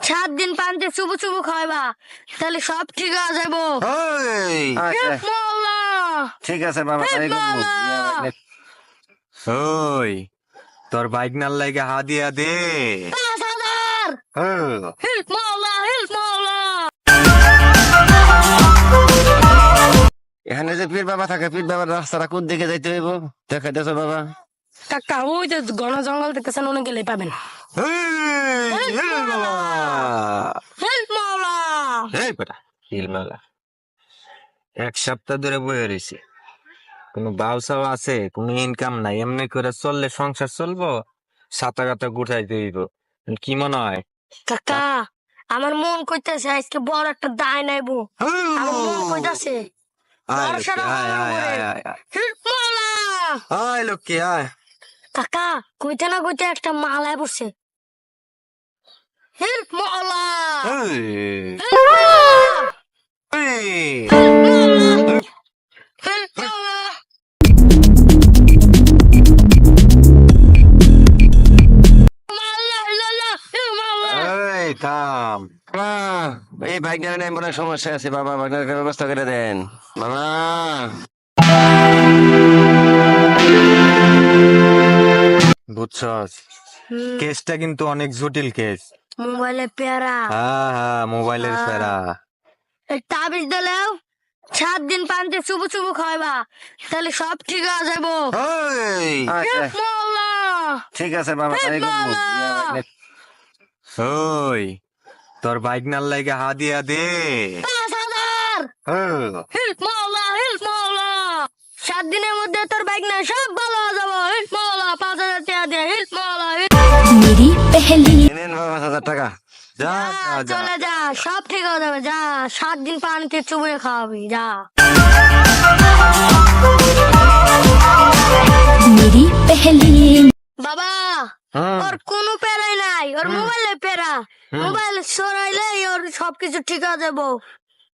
7 দিন পানিতে চুবু চুবু খাওয়াবা, তাহলে সব ঠিক হয়ে যাবো। মাওলা, ঠিক আছে বাবা, তাই করবো। মাওলা। ওই তোর বাইক নাল লাগে হাদিয়া দে। 5,000 হেল্প মাওলা, হেল্প মাওলা। এখানে যে পীর বাবা থাকে, পীর বাবার রাস্তাটা কোন দিকে যাইতে হইব দেখা দেছো বাবা? কাকা ওই যে ঘন জঙ্গল দেখতেছেন, ওনে গেলে পাবেন। হেল্প মাওলা। এক সপ্তাহ ধরে বয়ে রয়েছে, কোনো বাউসাও আছে, কোনো ইনকাম নাই, এমনি করে চললে সংসার চলবো? সাতা গাতা গুটাইতে হইব। কি মনে হয়? কাকা আমার মন কইতাছে আজকে বড় একটা দায় নাইবো। আমার মন কইতাছে ভরসাটা আমার উপরে। হেল্প মাওলা। আয় লক্ষ্মী আয়। কাকা কইতে না কইতে একটা মালায় পড়ছে। হেল্প মাওলা, হেল্প মাওলা, হেল্প মাওলা। মাওলা, লালা, হেল্প মাওলা। এই থাম। এই বাইক নিয়ে মনে হয় সমস্যা আছে বাবা, বাইকের ব্যবস্থা করে দেন বাবা। বুঝছস, কেসটা কিন্তু অনেক জটিল কেস। মোবাইলে পেয়ারা হ্যাঁ হ্যাঁ, মোবাইলের ফেরা। এই তাবিজ দিলেও 7 দিন পানিতে চুবু চুবু খাওয়াবা, তাহলে সব ঠিক হয়ে যাবো। হেল্প মাওলা, ঠিক আছে বাবা, তাই হেল্প করবো। মাওলা। ওই তোর বাইক নাল লাগে হাদিয়া দে। 5,000 হেল্প মাওলা, হেল্প মাওলা। 7 দিনের মধ্যে তোর বাইক না সব ভালো হয়ে যাবো। হেল্প মাওলা, 5,000 টাকা দিয়ে। হেল্প মাওলা, मेरी पहली নেন বাবা 5,000 টাকা। যা যা যা। চলে যা, সব ঠিক হয়ে যাবে। যা 7 দিন পানিতে চুবিয়ে খাওয়াবি, যা। मेरी पहली বাবা ওর কোনো প্যারাই নাই, ওর মোবাইলে প্যারা। মোবাইল সরাইলে ওর সবকিছু ঠিক হয়ে যাবো।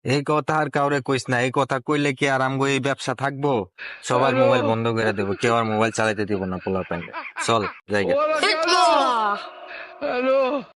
এই কথা আর কাউরে কইস না, এই কথা কইলে কি আর আমগো এই ব্যবসা থাকবো? সবার মোবাইল বন্ধ করে দেবো, কেউ আর মোবাইল চালাইতে দিব না পোলা পাইলে। চল জায়গা। হেল্প মাওলা।